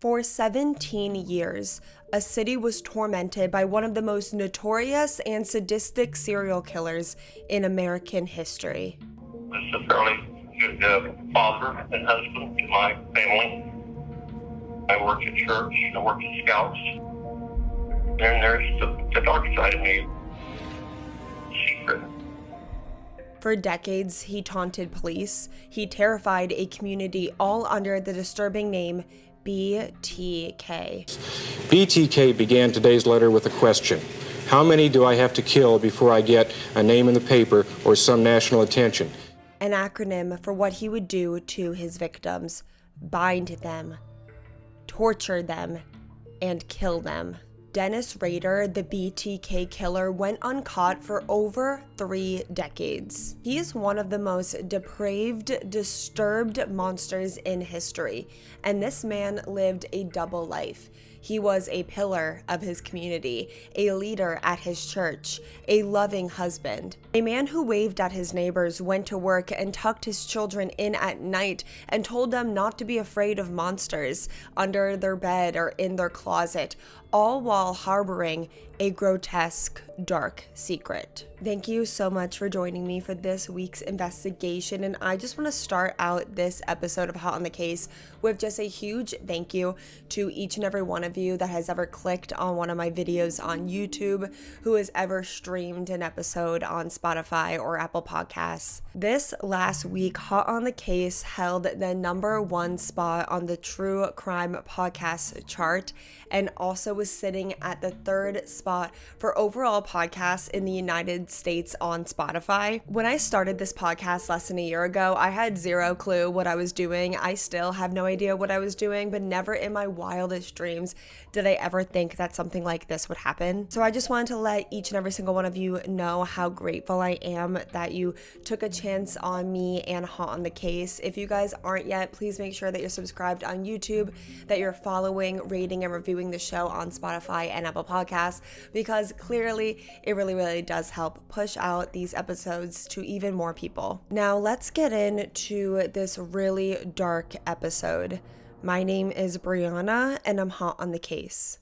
For 17 years, a city was tormented by one of the most notorious and sadistic serial killers in American history. I was a fairly good father and husband to my family. I worked at church, I worked at Scouts. And there's the dark side of me, secret. For decades, he taunted police. He terrified a community all under the disturbing name BTK. BTK began today's letter with a question. How many do I have to kill before I get a name in the paper or some national attention? An acronym for what he would do to his victims: bind them, torture them, and kill them. Dennis Rader, the BTK killer, went uncaught for over 3 decades. He is one of the most depraved, disturbed monsters in history, and this man lived a double life. He was a pillar of his community, a leader at his church, a loving husband, a man who waved at his neighbors, went to work, and tucked his children in at night and told them not to be afraid of monsters under their bed or in their closet, all while harboring a grotesque, dark secret. Thank you so much for joining me for this week's investigation, and I just want to start out this episode of Hot on the Case with just a huge thank you to each and every one of you that has ever clicked on one of my videos on YouTube, who has ever streamed an episode on Spotify or Apple Podcasts. This last week, Hot on the Case held the #1 spot on the True Crime Podcast chart, and also was sitting at the 3rd spot for overall podcasts in the United States on Spotify. When I started this podcast less than a year ago, I had zero clue what I was doing. I still have no idea what I was doing, but never in my wildest dreams did I ever think that something like this would happen. So I just wanted to let each and every single one of you know how grateful I am that you took a chance on me and Hot on the Case. If you guys aren't yet, please make sure that you're subscribed on YouTube, that you're following, rating, and reviewing the show on Spotify and Apple Podcasts, because clearly it really does help push out these episodes to even more people. Now let's get into this really dark episode. My name is Brianna, and I'm hot on the case.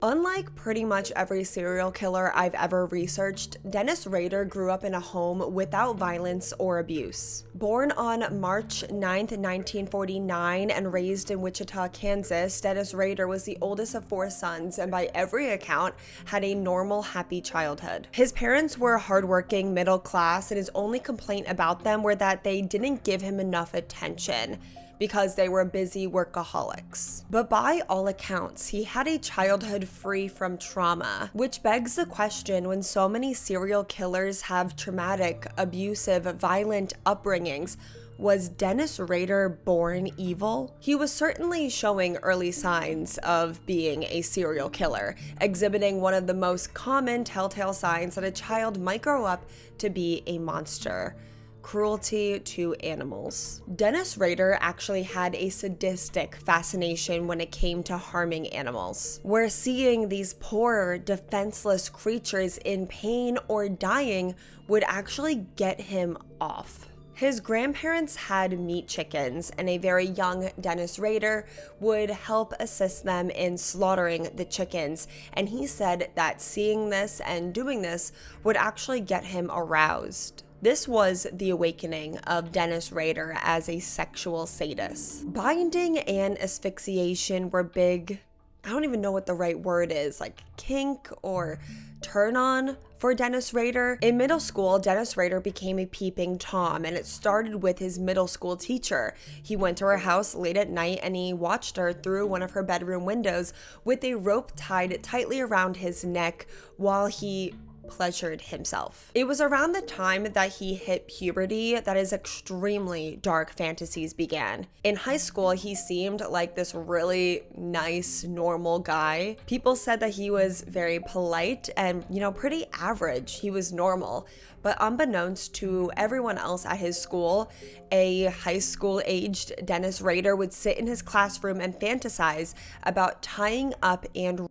Unlike pretty much every serial killer I've ever researched, Dennis Rader grew up in a home without violence or abuse. Born on March 9th, 1949 and raised in Wichita, Kansas, Dennis Rader was the oldest of 4 sons and by every account had a normal, happy childhood. His parents were hardworking, middle class, and his only complaint about them were that they didn't give him enough attention because they were busy workaholics. But by all accounts, he had a childhood free from trauma, which begs the question, when so many serial killers have traumatic, abusive, violent upbringings, was Dennis Rader born evil? He was certainly showing early signs of being a serial killer, exhibiting one of the most common telltale signs that a child might grow up to be a monster: cruelty to animals. Dennis Rader actually had a sadistic fascination when it came to harming animals, where seeing these poor, defenseless creatures in pain or dying would actually get him off. His grandparents had meat chickens, and a very young Dennis Rader would help assist them in slaughtering the chickens, and he said that seeing this and doing this would actually get him aroused. This was the awakening of Dennis Rader as a sexual sadist. Binding and asphyxiation were big, I don't even know what the right word is, like kink or turn on for Dennis Rader. In middle school, Dennis Rader became a peeping Tom, and it started with his middle school teacher. He went to her house late at night and he watched her through one of her bedroom windows with a rope tied tightly around his neck while he pleasured himself. It was around the time that he hit puberty that his extremely dark fantasies began. In high school, he seemed like this really nice, normal guy. People said that he was very polite and, pretty average. He was normal. But unbeknownst to everyone else at his school, a high school-aged Dennis Rader would sit in his classroom and fantasize about tying up and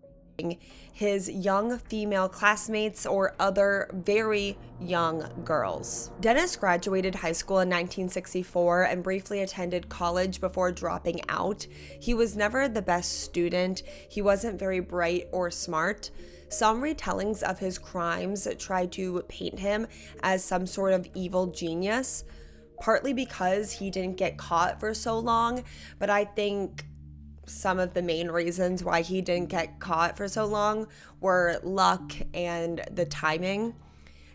his young female classmates or other very young girls. Dennis graduated high school in 1964 and briefly attended college before dropping out. He was never the best student. He wasn't very bright or smart. Some retellings of his crimes try to paint him as some sort of evil genius, partly because he didn't get caught for so long, but I think some of the main reasons why he didn't get caught for so long were luck and the timing.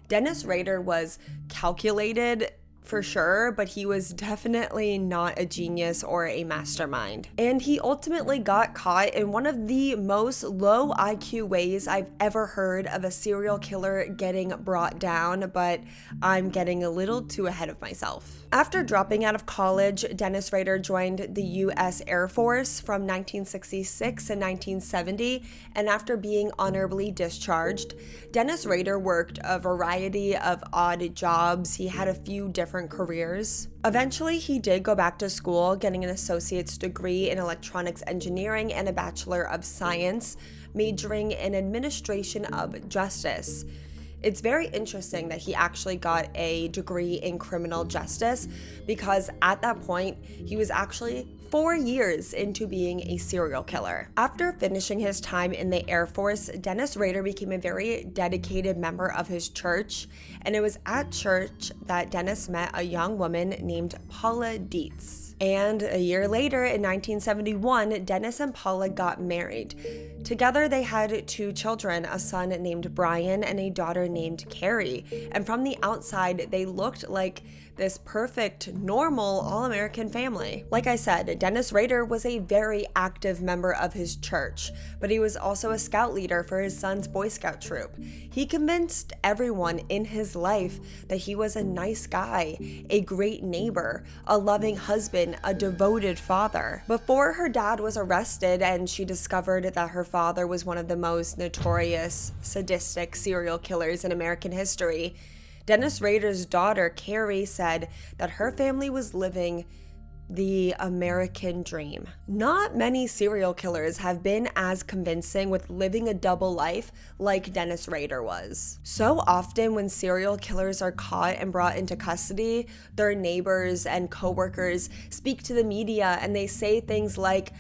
Dennis Rader was calculated for sure, but he was definitely not a genius or a mastermind. And he ultimately got caught in one of the most low IQ ways I've ever heard of a serial killer getting brought down, but I'm getting a little too ahead of myself. After dropping out of college, Dennis Rader joined the U.S. Air Force from 1966 and 1970, and after being honorably discharged, Dennis Rader worked a variety of odd jobs. He had a few different careers. Eventually, he did go back to school, getting an associate's degree in electronics engineering and a Bachelor of Science, majoring in administration of justice. It's very interesting that he actually got a degree in criminal justice because at that point, he was actually 4 years into being a serial killer. After finishing his time in the Air Force, Dennis Rader became a very dedicated member of his church, and it was at church that Dennis met a young woman named Paula Dietz. And a year later, in 1971, Dennis and Paula got married. Together, they had 2 children, a son named Brian and a daughter named Carrie. And from the outside, they looked like this perfect, normal, all-American family. Like I said, Dennis Rader was a very active member of his church, but he was also a scout leader for his son's Boy Scout troop. He convinced everyone in his life that he was a nice guy, a great neighbor, a loving husband, a devoted father. Before her dad was arrested and she discovered that her father was one of the most notorious, sadistic serial killers in American history, Dennis Rader's daughter, Carrie, said that her family was living the American dream. Not many serial killers have been as convincing with living a double life like Dennis Rader was. So often when serial killers are caught and brought into custody, their neighbors and coworkers speak to the media and they say things like,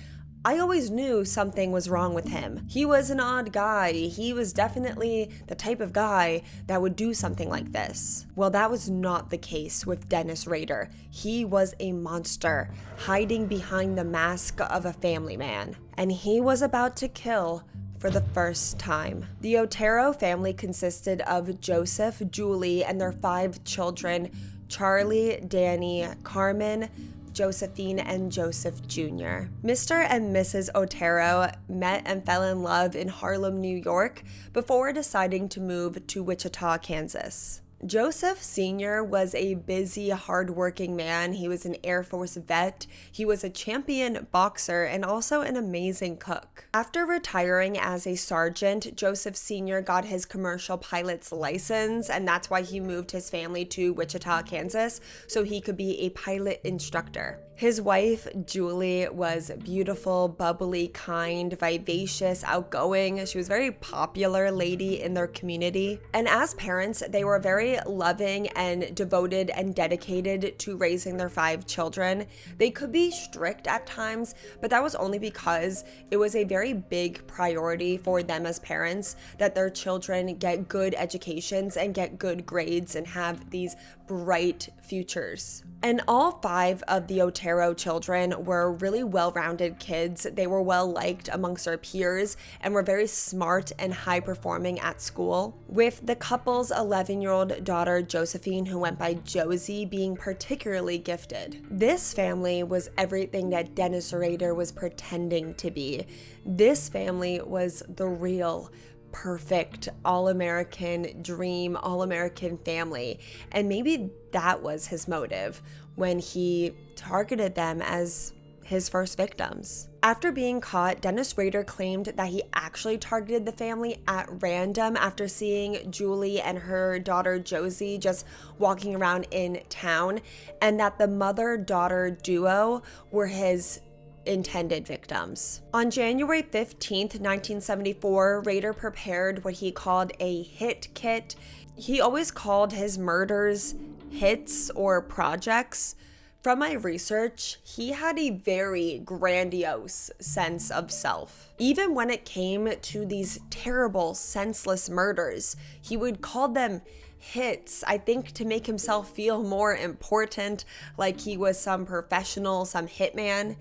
"I always knew something was wrong with him. He was an odd guy. He was definitely the type of guy that would do something like this." Well, that was not the case with Dennis Rader. He was a monster, hiding behind the mask of a family man. And he was about to kill for the first time. The Otero family consisted of Joseph, Julie, and their 5 children, Charlie, Danny, Carmen, Josephine, and Joseph Jr. Mr. and Mrs. Otero met and fell in love in Harlem, New York, before deciding to move to Wichita, Kansas. Joseph Sr. was a busy, hardworking man. He was an Air Force vet. He was a champion boxer and also an amazing cook. After retiring as a sergeant, Joseph Sr. got his commercial pilot's license, and that's why he moved his family to Wichita, Kansas, so he could be a pilot instructor. His wife, Julie, was beautiful, bubbly, kind, vivacious, outgoing. She was a very popular lady in their community. And as parents, they were very loving and devoted and dedicated to raising their 5 children. They could be strict at times, but that was only because it was a very big priority for them as parents that their children get good educations and get good grades and have these bright futures. And all 5 of the Otero children were really well-rounded kids. They were well-liked amongst their peers and were very smart and high-performing at school, with the couple's 11-year-old daughter, Josephine, who went by Josie, being particularly gifted. This family was everything that Dennis Rader was pretending to be. This family was the real, perfect, all-American dream, all-American family. And maybe that was his motive when he targeted them as his first victims. After being caught, Dennis Rader claimed that he actually targeted the family at random after seeing Julie and her daughter Josie just walking around in town, and that the mother-daughter duo were his intended victims. On January 15th, 1974, Rader prepared what he called a hit kit. He always called his murders hits or projects. From my research, he had a very grandiose sense of self. Even when it came to these terrible, senseless murders, he would call them hits, I think to make himself feel more important, like he was some professional, some hitman.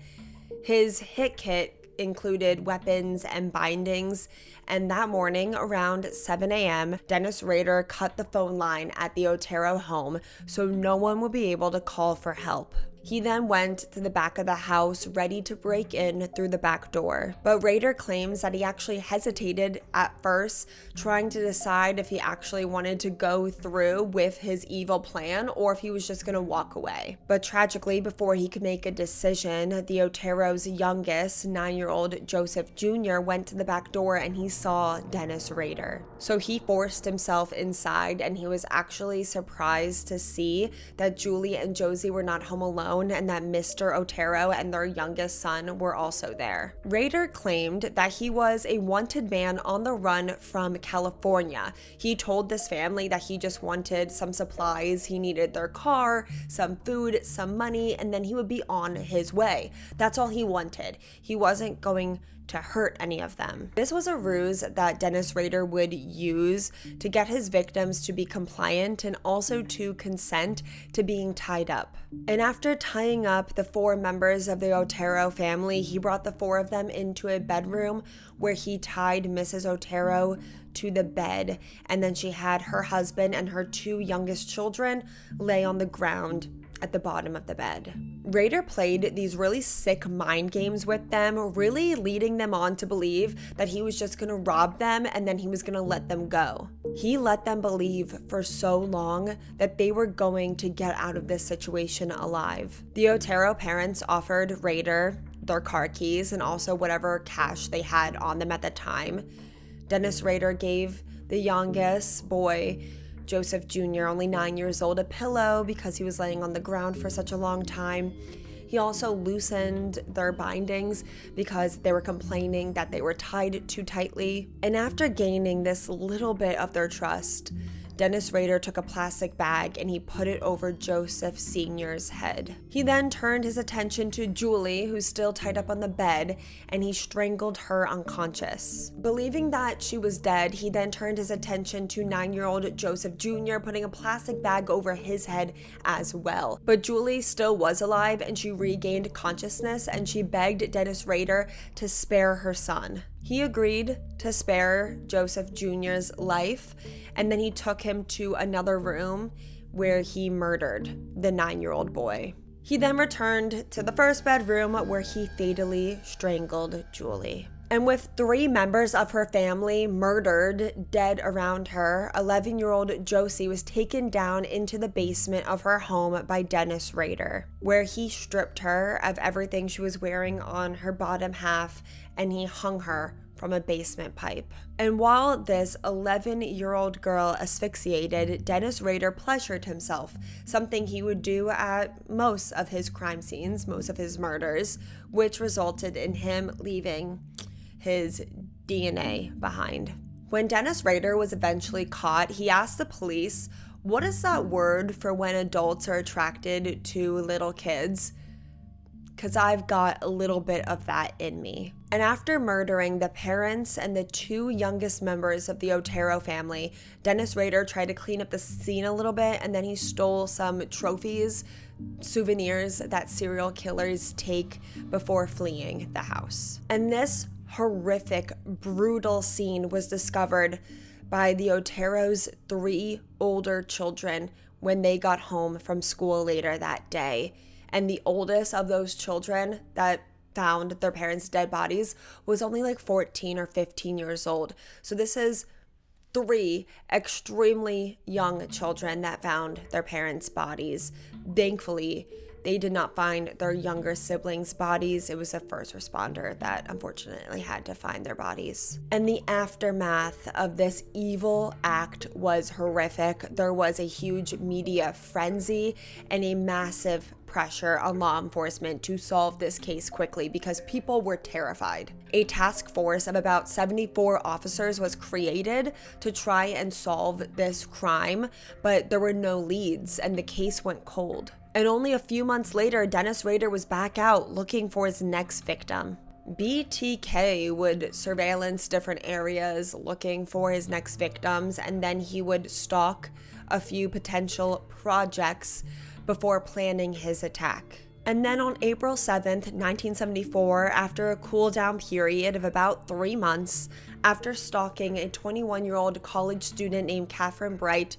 His hit kit included weapons and bindings, and that morning around 7 a.m., Dennis Rader cut the phone line at the Otero home so no one would be able to call for help. He then went to the back of the house, ready to break in through the back door. But Rader claims that he actually hesitated at first, trying to decide if he actually wanted to go through with his evil plan or if he was just going to walk away. But tragically, before he could make a decision, the Otero's youngest, 9-year-old Joseph Jr., went to the back door and he saw Dennis Rader. So he forced himself inside, and he was actually surprised to see that Julie and Josie were not home alone, and that Mr. Otero and their youngest son were also there. Rader claimed that he was a wanted man on the run from California. He told this family that he just wanted some supplies. He needed their car, some food, some money, and then he would be on his way. That's all he wanted. He wasn't going to hurt any of them. This was a ruse that Dennis Rader would use to get his victims to be compliant and also to consent to being tied up. And after tying up the 4 members of the Otero family, he brought the 4 of them into a bedroom where he tied Mrs. Otero to the bed, and then she had her husband and her 2 youngest children lay on the ground at the bottom of the bed. Rader played these really sick mind games with them, really leading them on to believe that he was just gonna rob them and then he was gonna let them go. He let them believe for so long that they were going to get out of this situation alive. The Otero parents offered Rader their car keys and also whatever cash they had on them at the time. Dennis Rader gave the youngest boy, Joseph Jr., only 9 years old, a pillow because he was laying on the ground for such a long time. He also loosened their bindings because they were complaining that they were tied too tightly. And after gaining this little bit of their trust, Dennis Rader took a plastic bag and he put it over Joseph Sr.'s head. He then turned his attention to Julie, who's still tied up on the bed, and he strangled her unconscious. Believing that she was dead, he then turned his attention to 9-year-old Joseph Jr., putting a plastic bag over his head as well. But Julie still was alive and she regained consciousness, and she begged Dennis Rader to spare her son. He agreed to spare Joseph Jr.'s life, and then he took him to another room where he murdered the 9-year-old boy. He then returned to the first bedroom where he fatally strangled Julie. And with 3 members of her family murdered, dead around her, 11-year-old Josie was taken down into the basement of her home by Dennis Rader, where he stripped her of everything she was wearing on her bottom half, and he hung her from a basement pipe. And while this 11-year-old girl asphyxiated, Dennis Rader pleasured himself, something he would do at most of his crime scenes, most of his murders, which resulted in him leaving his DNA behind. When Dennis Rader was eventually caught, he asked the police, "What is that word for when adults are attracted to little kids? Because I've got a little bit of that in me." And after murdering the parents and the 2 youngest members of the Otero family, Dennis Rader tried to clean up the scene a little bit, and then he stole some trophies, souvenirs that serial killers take before fleeing the house. And this horrific, brutal scene was discovered by the Otero's 3 older children when they got home from school later that day. And the oldest of those children that found their parents' dead bodies was only like 14 or 15 years old. So this is 3 extremely young children that found their parents' bodies. Thankfully, They did not find their younger siblings' bodies. It was a first responder that unfortunately had to find their bodies. And the aftermath of this evil act was horrific. There was a huge media frenzy and a massive pressure on law enforcement to solve this case quickly because people were terrified. A task force of about 74 officers was created to try and solve this crime, but there were no leads and the case went cold. And only a few months later, Dennis Rader was back out looking for his next victim. BTK would surveillance different areas looking for his next victims, and then he would stalk a few potential projects before planning his attack. And then on April 7th, 1974, after a cool down period of about 3 months, after stalking a 21-year-old college student named Kathryn Bright,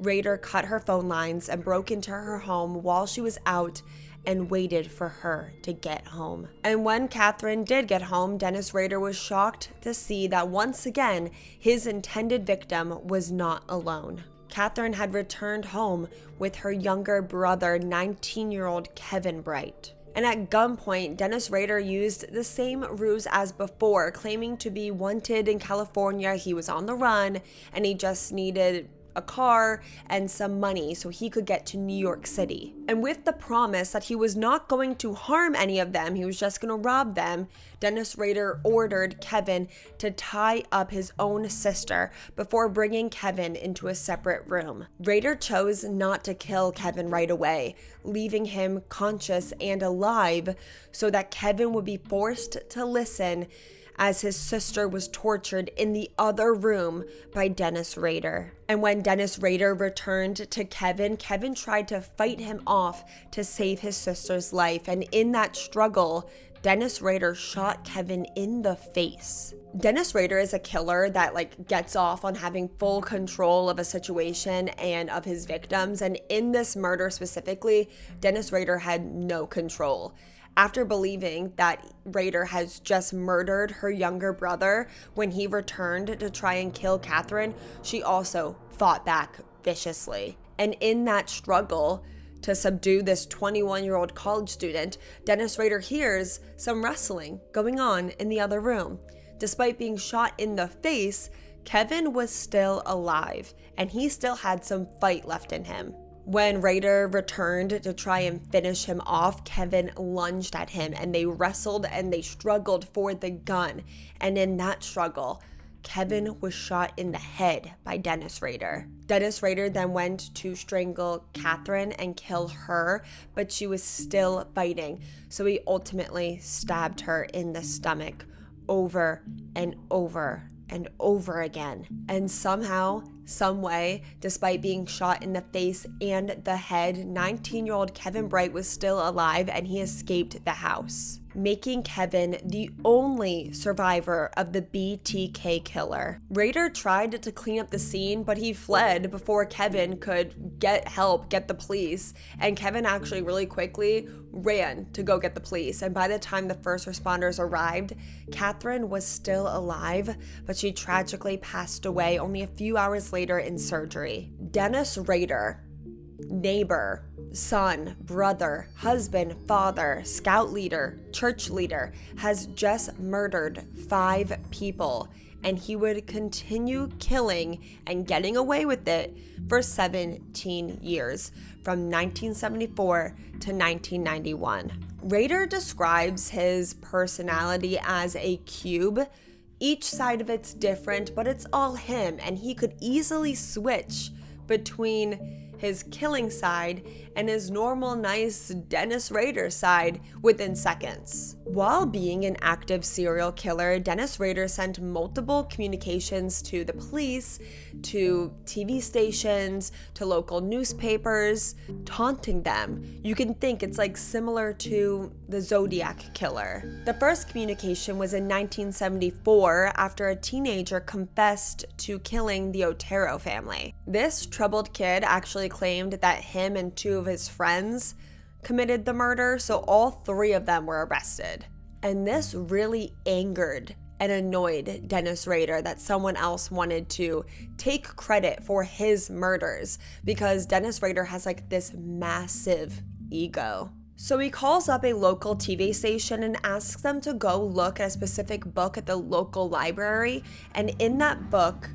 Rader cut her phone lines and broke into her home while she was out and waited for her to get home. And when Kathryn did get home, Dennis Rader was shocked to see that once again, his intended victim was not alone. Kathryn had returned home with her younger brother, 19-year-old Kevin Bright. And at gunpoint, Dennis Rader used the same ruse as before, claiming to be wanted in California. He was on the run and he just needed a car and some money so he could get to New York City. And with the promise that he was not going to harm any of them, he was just going to rob them, Dennis Rader ordered Kevin to tie up his own sister before bringing Kevin into a separate room. Rader chose not to kill Kevin right away, leaving him conscious and alive so that Kevin would be forced to listen as his sister was tortured in the other room by Dennis Rader. And when Dennis Rader returned to Kevin, Kevin tried to fight him off to save his sister's life. And in that struggle, Dennis Rader shot Kevin in the face. Dennis Rader is a killer that gets off on having full control of a situation and of his victims. And in this murder specifically, Dennis Rader had no control. After believing that Rader has just murdered her younger brother, when he returned to try and kill Kathryn, she also fought back viciously. And in that struggle to subdue this 21-year-old college student, Dennis Rader hears some wrestling going on in the other room. Despite being shot in the face, Kevin was still alive, and he still had some fight left in him. When Rader returned to try and finish him off, Kevin lunged at him and they wrestled and they struggled for the gun. And in that struggle, Kevin was shot in the head by Dennis Rader. Dennis Rader then went to strangle Kathryn and kill her, but she was still fighting. So he ultimately stabbed her in the stomach over and over and over again. And somehow, some way, despite being shot in the face and the head, 19-year-old Kevin Bright was still alive and he escaped the house, making Kevin the only survivor of the BTK killer. Rader tried to clean up the scene, but he fled before Kevin could get help, get the police, and Kevin actually really quickly ran to go get the police. And by the time the first responders arrived, Kathryn was still alive, but she tragically passed away only a few hours later in surgery. Dennis Rader, neighbor, son, brother, husband, father, scout leader, church leader, has just murdered 5 people, and he would continue killing and getting away with it for 17 years, from 1974 to 1991. Rader describes his personality as a cube. Each side of it's different, but it's all him, and he could easily switch between his killing side and his normal, nice Dennis Rader side within seconds. While being an active serial killer, Dennis Rader sent multiple communications to the police, to TV stations, to local newspapers, taunting them. You can think it's similar to the Zodiac killer. The first communication was in 1974 after a teenager confessed to killing the Otero family. This troubled kid actually claimed that him and 2 of his friends committed the murder, so all 3 of them were arrested. And this really angered and annoyed Dennis Rader that someone else wanted to take credit for his murders, because Dennis Rader has this massive ego. So he calls up a local TV station and asks them to go look at a specific book at the local library. And in that book,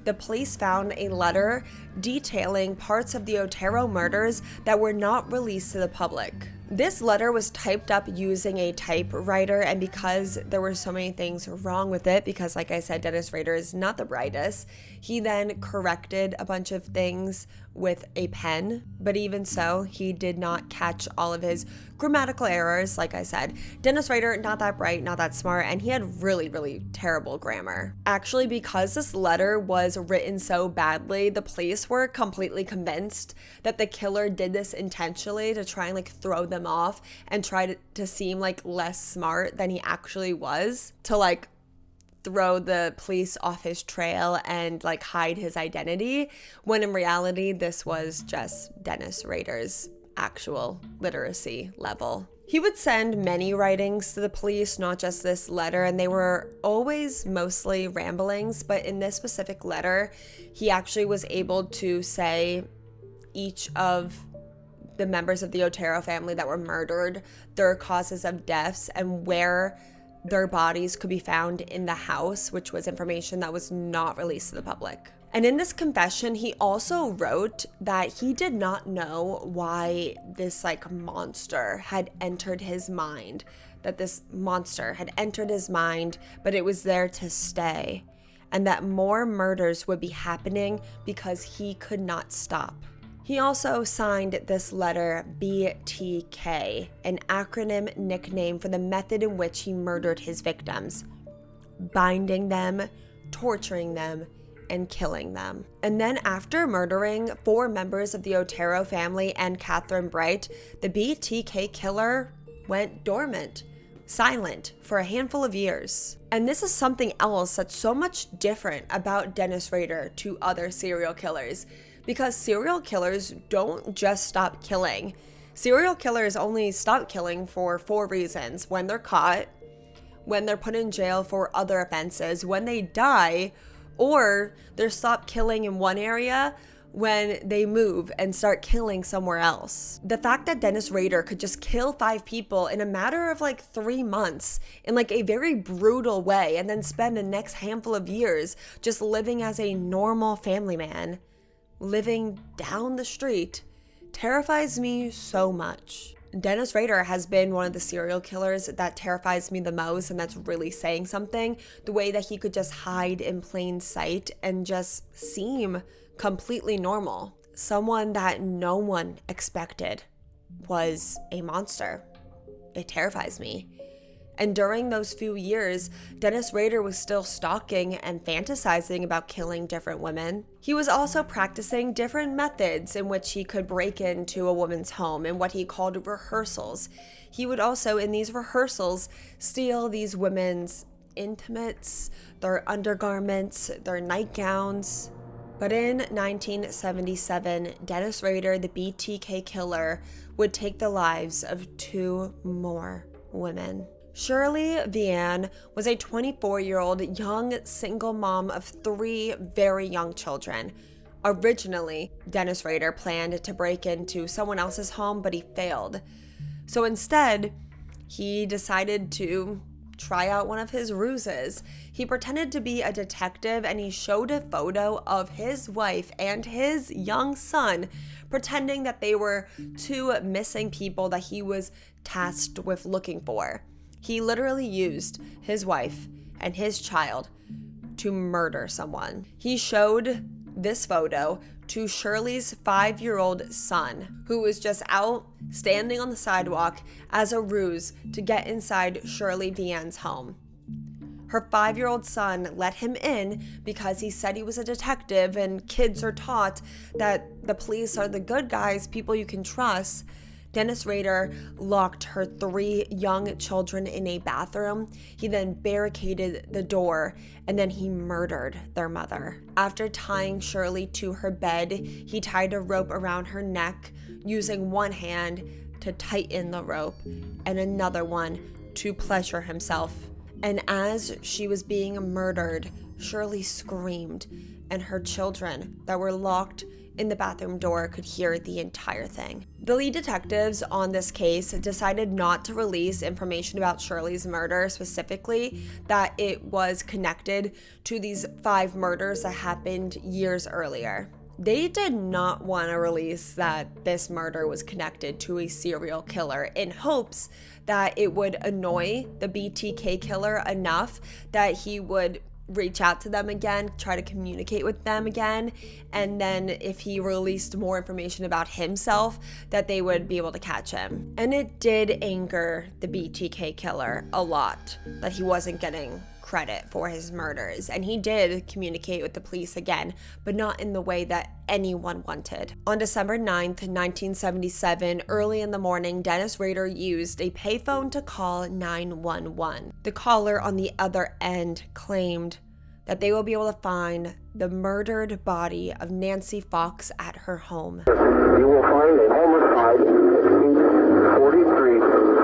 the police found a letter detailing parts of the Otero murders that were not released to the public. This letter was typed up using a typewriter, and because there were so many things wrong with it, because like I said, Dennis Rader is not the brightest, he then corrected a bunch of things with a pen, but even so, he did not catch all of his grammatical errors. Like I said, Dennis Rader, not that bright, not that smart, and he had really, really terrible grammar. Actually, because this letter was written so badly, the police were completely convinced that the killer did this intentionally to try and like throw them off and try to seem like less smart than he actually was, to like throw the police off his trail and like hide his identity, when in reality this was just Dennis Rader's actual literacy level. He would send many writings to the police, not just this letter, and they were always mostly ramblings, but in this specific letter he actually was able to say each of the members of the Otero family that were murdered, their causes of deaths, and where their bodies could be found in the house, which was information that was not released to the public. And in this confession, he also wrote that he did not know why this like monster had entered his mind, that this monster had entered his mind, but it was there to stay, and that more murders would be happening because he could not stop. He also signed this letter BTK, an acronym nickname for the method in which he murdered his victims, binding them, torturing them, and killing them. And then after murdering 4 members of the Otero family and Kathryn Bright, the BTK killer went dormant, silent for a handful of years. And this is something else that's so much different about Dennis Rader to other serial killers, because serial killers don't just stop killing. Serial killers only stop killing for 4 reasons: when they're caught, when they're put in jail for other offenses, when they die, or they're stopped killing in one area when they move and start killing somewhere else. The fact that Dennis Rader could just kill 5 people in a matter of like 3 months in like a very brutal way, and then spend the next handful of years just living as a normal family man, living down the street, terrifies me so much. Dennis Rader has been one of the serial killers that terrifies me the most, and that's really saying something. The way that he could just hide in plain sight and just seem completely normal. Someone that no one expected was a monster. It terrifies me. And during those few years, Dennis Rader was still stalking and fantasizing about killing different women. He was also practicing different methods in which he could break into a woman's home in what he called rehearsals. He would also, in these rehearsals, steal these women's intimates, their undergarments, their nightgowns. But in 1977, Dennis Rader, the BTK killer, would take the lives of 2 more women. Shirley Vian was a 24-year-old young single mom of 3 very young children. Originally, Dennis Rader planned to break into someone else's home, but he failed. So instead, he decided to try out one of his ruses. He pretended to be a detective, and he showed a photo of his wife and his young son, pretending that they were 2 missing people that he was tasked with looking for. He literally used his wife and his child to murder someone. He showed this photo to Shirley's 5-year-old son, who was just out standing on the sidewalk as a ruse to get inside Shirley Vian's home. Her 5-year-old son let him in because he said he was a detective, and kids are taught that the police are the good guys, people you can trust. Dennis Rader locked her 3 young children in a bathroom. He then barricaded the door, and then he murdered their mother. After tying Shirley to her bed, he tied a rope around her neck, using one hand to tighten the rope and another one to pleasure himself. And as she was being murdered, Shirley screamed, and her children that were locked in the bathroom door could hear the entire thing. The lead detectives on this case decided not to release information about Shirley's murder, specifically that it was connected to these 5 murders that happened years earlier. They did not want to release that this murder was connected to a serial killer in hopes that it would annoy the BTK killer enough that he would reach out to them again, try to communicate with them again, and then if he released more information about himself, that they would be able to catch him. And it did anger the BTK killer a lot that he wasn't getting credit for his murders, and he did communicate with the police again, but not in the way that anyone wanted. On December 9th, 1977, early in the morning, Dennis Rader used a payphone to call 911. The caller on the other end claimed that they will be able to find the murdered body of Nancy Fox at her home. You will find a homicide at 43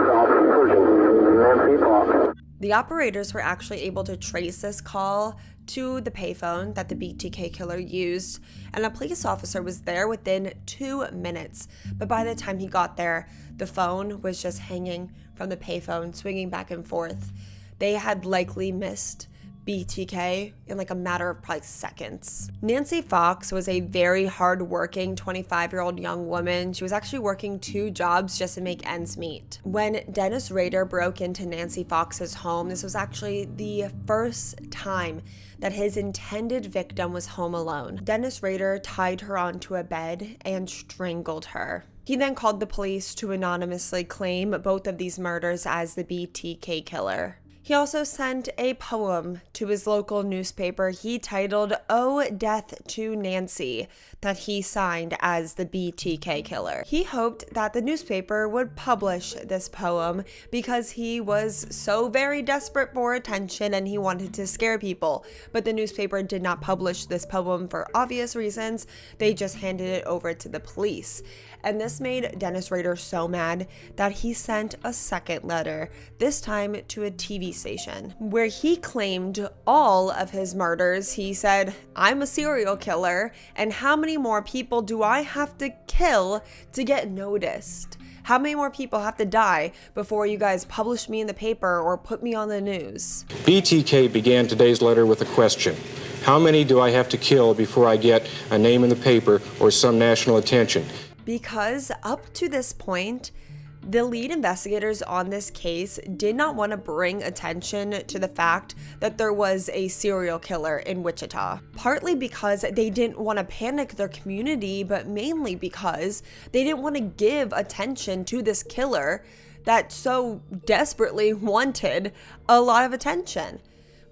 South Pershing, Nancy Fox. The operators were actually able to trace this call to the payphone that the BTK killer used, and a police officer was there within 2 minutes. But by the time he got there, the phone was just hanging from the payphone, swinging back and forth. They had likely missed BTK in like a matter of probably seconds. Nancy Fox was a very hardworking 25-year-old young woman. She was actually working 2 jobs just to make ends meet. When Dennis Rader broke into Nancy Fox's home, this was actually the first time that his intended victim was home alone. Dennis Rader tied her onto a bed and strangled her. He then called the police to anonymously claim both of these murders as the BTK killer. He also sent a poem to his local newspaper he titled "Oh, Death to Nancy," that he signed as the BTK killer. He hoped that the newspaper would publish this poem because he was so very desperate for attention and he wanted to scare people. But the newspaper did not publish this poem for obvious reasons. They just handed it over to the police. And this made Dennis Rader so mad that he sent a second letter, this time to a TV station, where he claimed all of his murders. He said, "I'm a serial killer, and how many more people do I have to kill to get noticed? How many more people have to die before you guys publish me in the paper or put me on the news?" BTK began today's letter with a question. How many do I have to kill before I get a name in the paper or some national attention? Because up to this point, the lead investigators on this case did not want to bring attention to the fact that there was a serial killer in Wichita. Partly because they didn't want to panic their community, but mainly because they didn't want to give attention to this killer that so desperately wanted a lot of attention.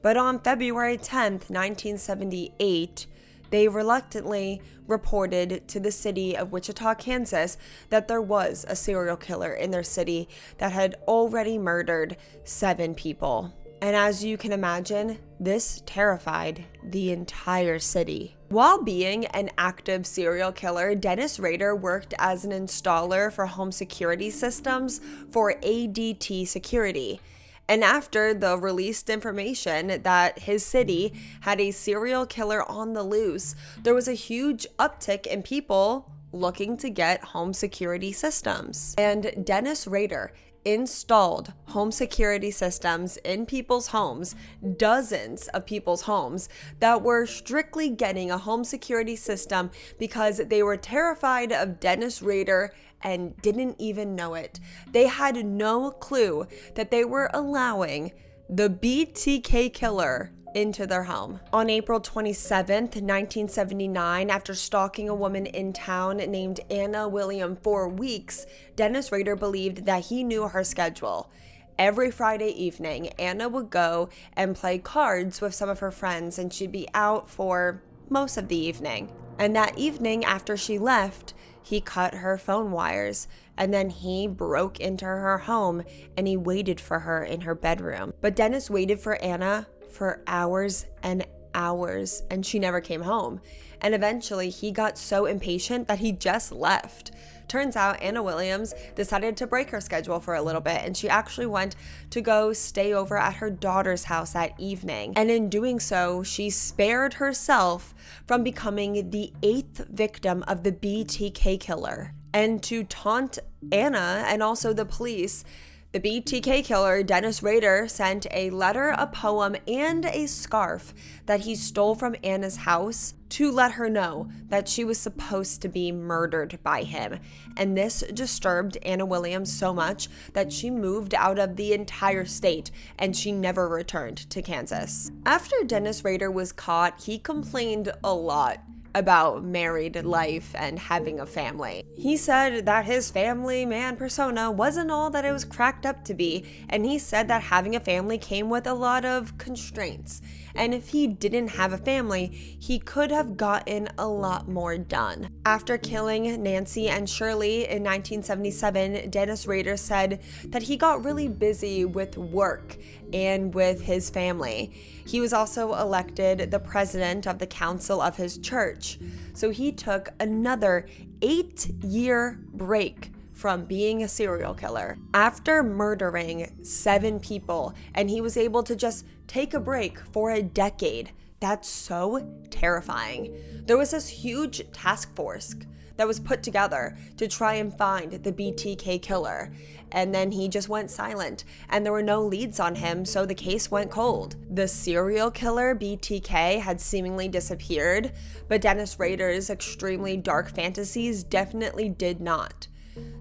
But on February 10th, 1978, they reluctantly reported to the city of Wichita, Kansas, that there was a serial killer in their city that had already murdered 7 people. And as you can imagine, this terrified the entire city. While being an active serial killer, Dennis Rader worked as an installer for home security systems for ADT Security. And after the released information that his city had a serial killer on the loose, there was a huge uptick in people looking to get home security systems. And Dennis Rader installed home security systems in people's homes, dozens of people's homes, that were strictly getting a home security system because they were terrified of Dennis Rader and didn't even know it. They had no clue that they were allowing the BTK killer into their home. On April 27th, 1979, after stalking a woman in town named Anna William for weeks, Dennis Rader believed that he knew her schedule. Every Friday evening, Anna would go and play cards with some of her friends, and she'd be out for most of the evening. And that evening, after she left, he cut her phone wires, and then he broke into her home and he waited for her in her bedroom. But Dennis waited for Anna for hours and hours, and she never came home. And eventually he got so impatient that he just left Turns out Anna Williams decided to break her schedule for a little bit, and she actually went to go stay over at her daughter's house that evening. And in doing so, she spared herself from becoming the 8th victim of the BTK killer. And to taunt Anna and also the police, the BTK killer, Dennis Rader, sent a letter, a poem, and a scarf that he stole from Anna's house to let her know that she was supposed to be murdered by him. And this disturbed Anna Williams so much that she moved out of the entire state and she never returned to Kansas. After Dennis Rader was caught, he complained a lot about married life and having a family. He said that his family man persona wasn't all that it was cracked up to be, and he said that having a family came with a lot of constraints. And if he didn't have a family, he could have gotten a lot more done. After killing Nancy and Shirley in 1977, Dennis Rader said that he got really busy with work and with his family. He was also elected the president of the council of his church. So he took another 8-year break from being a serial killer. After murdering 7 people, and he was able to just take a break for a decade. That's so terrifying. There was this huge task force that was put together to try and find the BTK killer. And then he just went silent, and there were no leads on him, so the case went cold. The serial killer, BTK, had seemingly disappeared, but Dennis Rader's extremely dark fantasies definitely did not.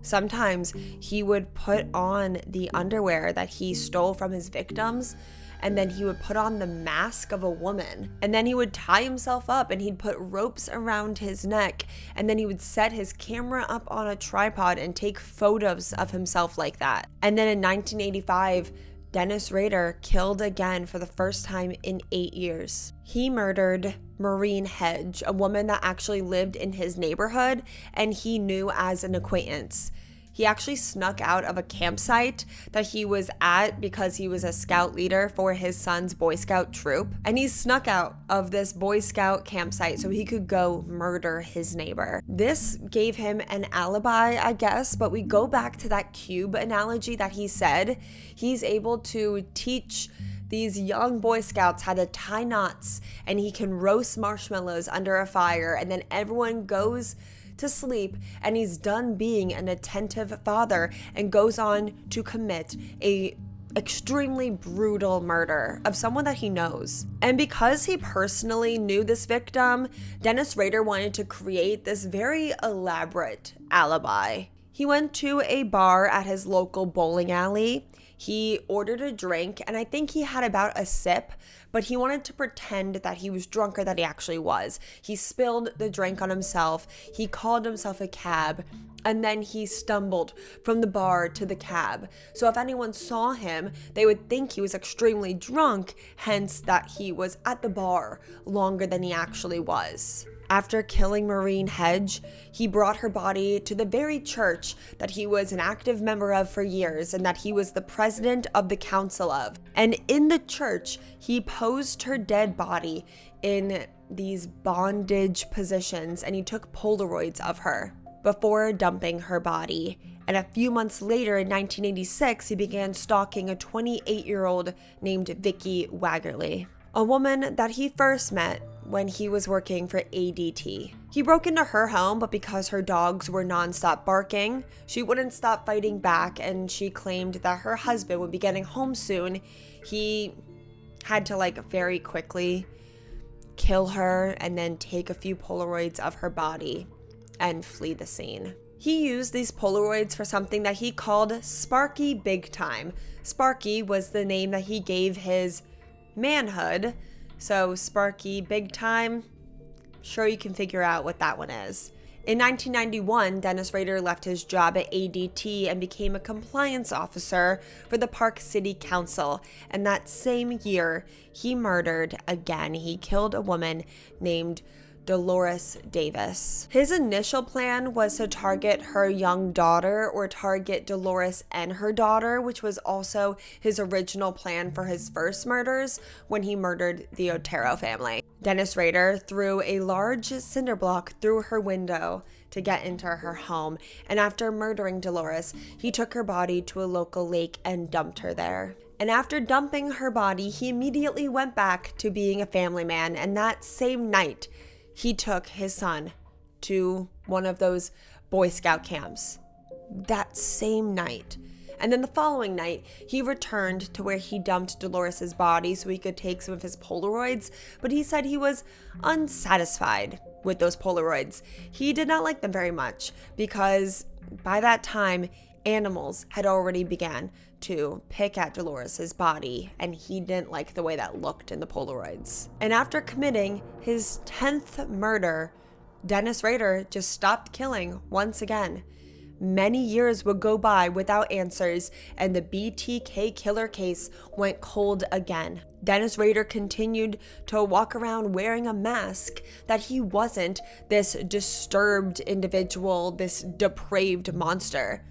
Sometimes he would put on the underwear that he stole from his victims, and then he would put on the mask of a woman, and then he would tie himself up and he'd put ropes around his neck, and then he would set his camera up on a tripod and take photos of himself like that. And then in 1985, Dennis Rader killed again for the first time in 8 years. He murdered Maureen Hedge, a woman that actually lived in his neighborhood and he knew as an acquaintance. He actually snuck out of a campsite that he was at because he was a scout leader for his son's Boy Scout troop. And he snuck out of this Boy Scout campsite so he could go murder his neighbor. This gave him an alibi, I guess, but we go back to that cube analogy that he said. He's able to teach these young Boy Scouts how to tie knots, and he can roast marshmallows under a fire, and then everyone goes to sleep and he's done being an attentive father and goes on to commit a extremely brutal murder of someone that he knows. And because he personally knew this victim, Dennis Rader wanted to create this very elaborate alibi. He went to a bar at his local bowling alley. He ordered a drink, and I think he had about a sip, but he wanted to pretend that he was drunker than he actually was. He spilled the drink on himself, he called himself a cab, and then he stumbled from the bar to the cab. So if anyone saw him, they would think he was extremely drunk, hence that he was at the bar longer than he actually was. After killing Maureen Hedge, he brought her body to the very church that he was an active member of for years and that he was the president of the council of. And in the church, he posed her dead body in these bondage positions and he took Polaroids of her before dumping her body. And a few months later, in 1986, he began stalking a 28-year-old named Vicky Waggerly, a woman that he first met when he was working for ADT. He broke into her home, but because her dogs were nonstop barking, she wouldn't stop fighting back, and she claimed that her husband would be getting home soon. He had to very quickly kill her and then take a few Polaroids of her body and flee the scene. He used these Polaroids for something that he called Sparky Big Time. Sparky was the name that he gave his manhood. So Sparky Big Time, sure you can figure out what that one is. In 1991, Dennis Rader left his job at ADT and became a compliance officer for the Park City Council. And that same year, he murdered again. He killed a woman named Dolores Davis. His initial plan was to target her young daughter or target Dolores and her daughter, which was also his original plan for his first murders when he murdered the Otero family. Dennis Rader threw a large cinder block through her window to get into her home, and after murdering Dolores, he took her body to a local lake and dumped her there. And after dumping her body, he immediately went back to being a family man, and that same night, he took his son to one of those Boy Scout camps. That same night. And then the following night, he returned to where he dumped Dolores's body so he could take some of his Polaroids, but he said he was unsatisfied with those Polaroids. He did not like them very much because by that time, animals had already began to pick at Dolores's body, and he didn't like the way that looked in the Polaroids. And after committing his 10th murder, Dennis Rader just stopped killing once again. Many years would go by without answers, and the BTK killer case went cold again. Dennis Rader continued to walk around wearing a mask that he wasn't this disturbed individual, this depraved monster.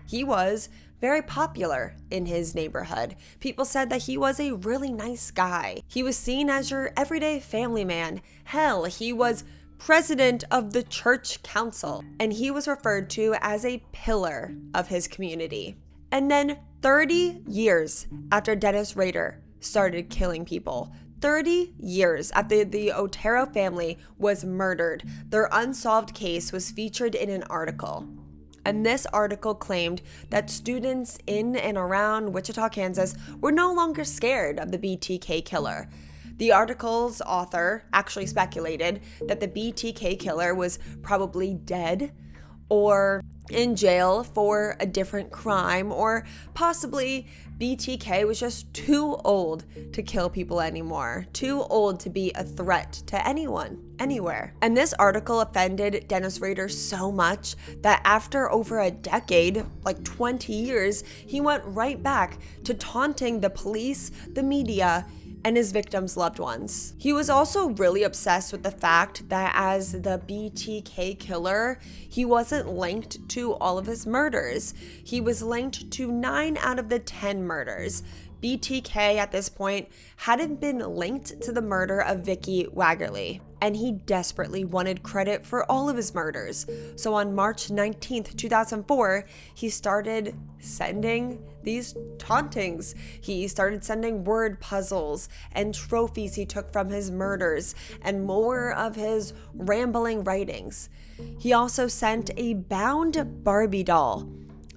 He was very popular in his neighborhood. People said that he was a really nice guy. He was seen as your everyday family man. Hell, he was president of the church council, and he was referred to as a pillar of his community. And then 30 years after Dennis Rader started killing people, 30 years after the Otero family was murdered, their unsolved case was featured in an article. And this article claimed that students in and around Wichita, Kansas were no longer scared of the BTK killer. The article's author actually speculated that the BTK killer was probably dead or in jail for a different crime, or possibly BTK was just too old to kill people anymore, too old to be a threat to anyone, anywhere. And this article offended Dennis Rader so much that after over a decade, like 20 years, he went right back to taunting the police, the media, and his victims' loved ones. He was also really obsessed with the fact that as the BTK killer, he wasn't linked to all of his murders. He was linked to 9 out of the 10 murders. BTK at this point hadn't been linked to the murder of Vicky Waggerly, and he desperately wanted credit for all of his murders. So on March 19th, 2004, he started sending these tauntings. He started sending word puzzles and trophies he took from his murders and more of his rambling writings. He also sent a bound Barbie doll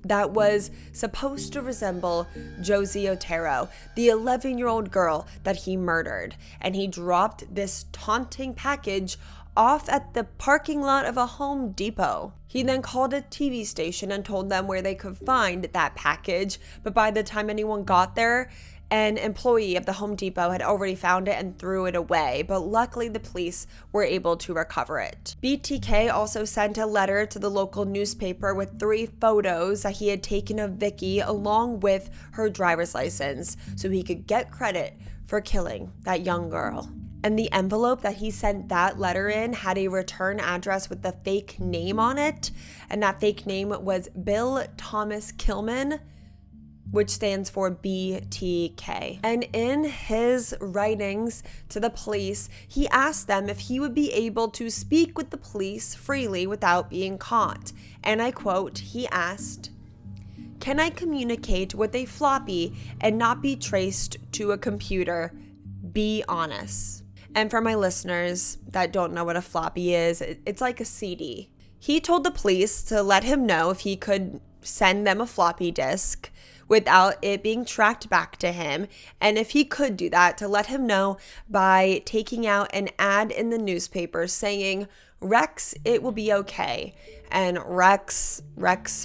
that was supposed to resemble Josie Otero, the 11-year-old girl that he murdered. And he dropped this taunting package off at the parking lot of a Home Depot. He then called a TV station and told them where they could find that package, but by the time anyone got there, an employee of the Home Depot had already found it and threw it away, but luckily the police were able to recover it. BTK also sent a letter to the local newspaper with 3 photos that he had taken of Vicky along with her driver's license so he could get credit for killing that young girl. And the envelope that he sent that letter in had a return address with the fake name on it, and that fake name was Bill Thomas Kilman, which stands for BTK. And in his writings to the police, he asked them if he would be able to speak with the police freely without being caught. And I quote, he asked, "Can I communicate with a floppy and not be traced to a computer? Be honest." And for my listeners that don't know what a floppy is, it's like a CD. He told the police to let him know if he could send them a floppy disk without it being tracked back to him, and if he could do that, to let him know by taking out an ad in the newspaper saying, "Rex, it will be okay." And Rex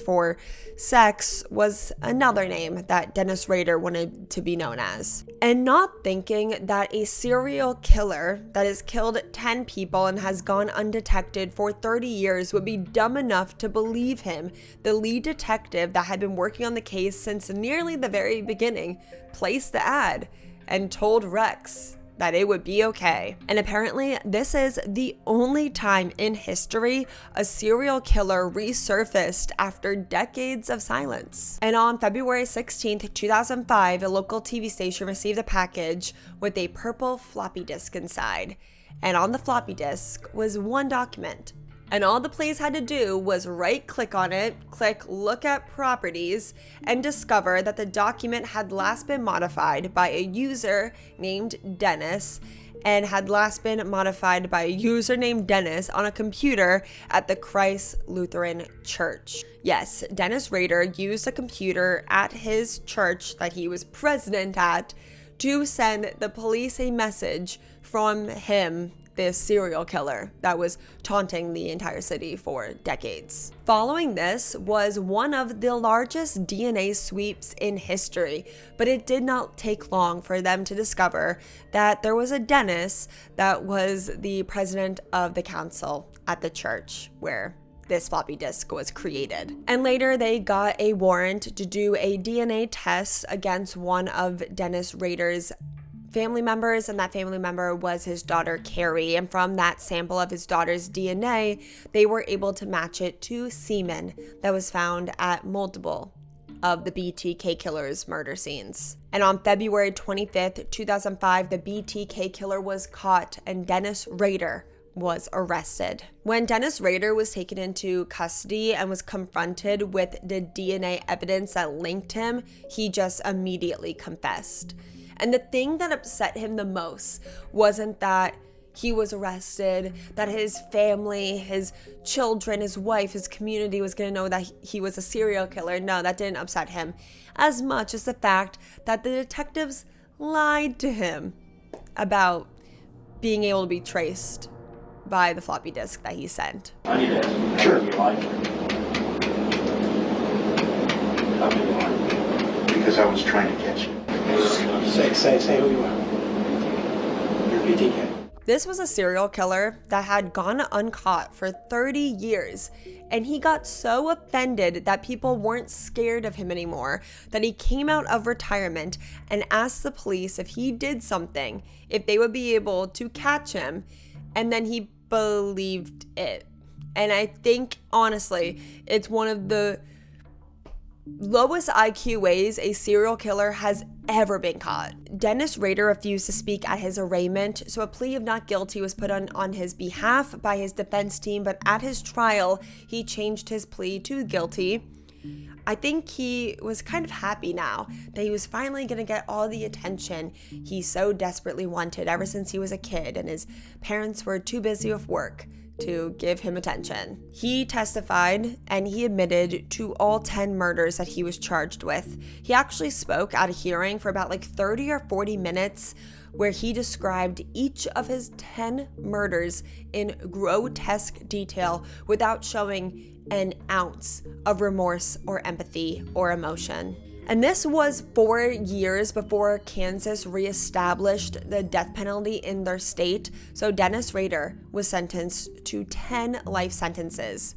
for sex, was another name that Dennis Rader wanted to be known as. And not thinking that a serial killer that has killed 10 people and has gone undetected for 30 years would be dumb enough to believe him, the lead detective that had been working on the case since nearly the very beginning placed the ad and told Rex that it would be okay. And apparently this is the only time in history a serial killer resurfaced after decades of silence. And on February 16th, 2005, a local TV station received a package with a purple floppy disk inside. And on the floppy disk was one document. And all the police had to do was right-click on it, click Look at Properties, and discover that the document had last been modified by a user named Dennis, and had last been modified by a user named Dennis on a computer at the Christ Lutheran Church. Yes, Dennis Rader used a computer at his church that he was president at to send the police a message from him, this serial killer that was taunting the entire city for decades. Following this was one of the largest DNA sweeps in history, but it did not take long for them to discover that there was a Dennis that was the president of the council at the church where this floppy disk was created. And later they got a warrant to do a DNA test against one of Dennis Rader's family members, and that family member was his daughter Carrie. And from that sample of his daughter's DNA, they were able to match it to semen that was found at multiple of the BTK killer's murder scenes. And on February 25th, 2005, the BTK killer was caught and Dennis Rader was arrested. When Dennis Rader was taken into custody and was confronted with the DNA evidence that linked him, he just immediately confessed. And the thing that upset him the most wasn't that he was arrested, that his family, his children, his wife, his community was going to know that he was a serial killer. No, that didn't upset him as much as the fact that the detectives lied to him about being able to be traced by the floppy disk that he sent. I need to sure. You like it. How do you like it? Because I was trying to catch you. Say who you are. You're BTK. This was a serial killer that had gone uncaught for 30 years, and he got so offended that people weren't scared of him anymore that he came out of retirement and asked the police if he did something, if they would be able to catch him, and then he believed it. And I think, honestly, it's one of the lowest IQ ways a serial killer has ever been caught. Dennis Rader refused to speak at his arraignment, so a plea of not guilty was put on his behalf by his defense team, but at his trial, he changed his plea to guilty. I think he was kind of happy now that he was finally going to get all the attention he so desperately wanted ever since he was a kid and his parents were too busy with work to give him attention. He testified and he admitted to all 10 murders that he was charged with. He actually spoke at a hearing for about 30 or 40 minutes where he described each of his 10 murders in grotesque detail without showing an ounce of remorse or empathy or emotion. And this was 4 years before Kansas reestablished the death penalty in their state, so Dennis Rader was sentenced to 10 life sentences.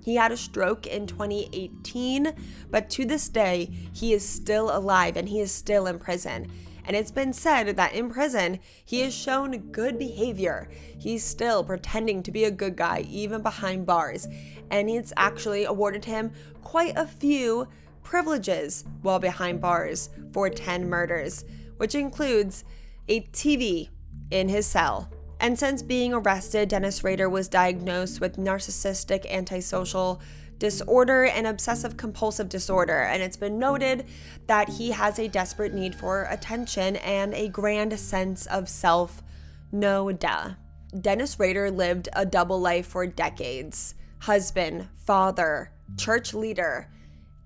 He had a stroke in 2018, but to this day, he is still alive and he is still in prison. And it's been said that in prison, he has shown good behavior. He's still pretending to be a good guy, even behind bars. And it's actually awarded him quite a few privileges while behind bars for 10 murders, which includes a TV in his cell. And since being arrested, Dennis Rader was diagnosed with narcissistic antisocial disorder and obsessive compulsive disorder, and it's been noted that he has a desperate need for attention and a grand sense of self. No duh. Dennis Rader lived a double life for decades: husband, father, church leader,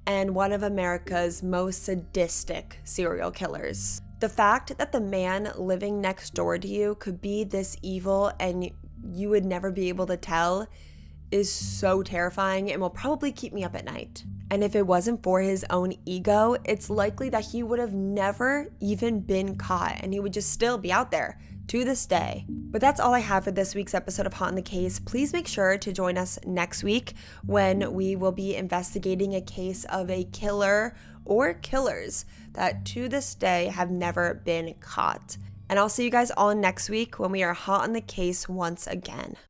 and one of America's most sadistic serial killers. The fact that the man living next door to you could be this evil and you would never be able to tell is so terrifying and will probably keep me up at night. And if it wasn't for his own ego, it's likely that he would have never even been caught and he would just still be out there to this day. But that's all I have for this week's episode of Hot in the Case. Please make sure to join us next week when we will be investigating a case of a killer or killers that to this day have never been caught. And I'll see you guys all next week when we are hot on the case once again.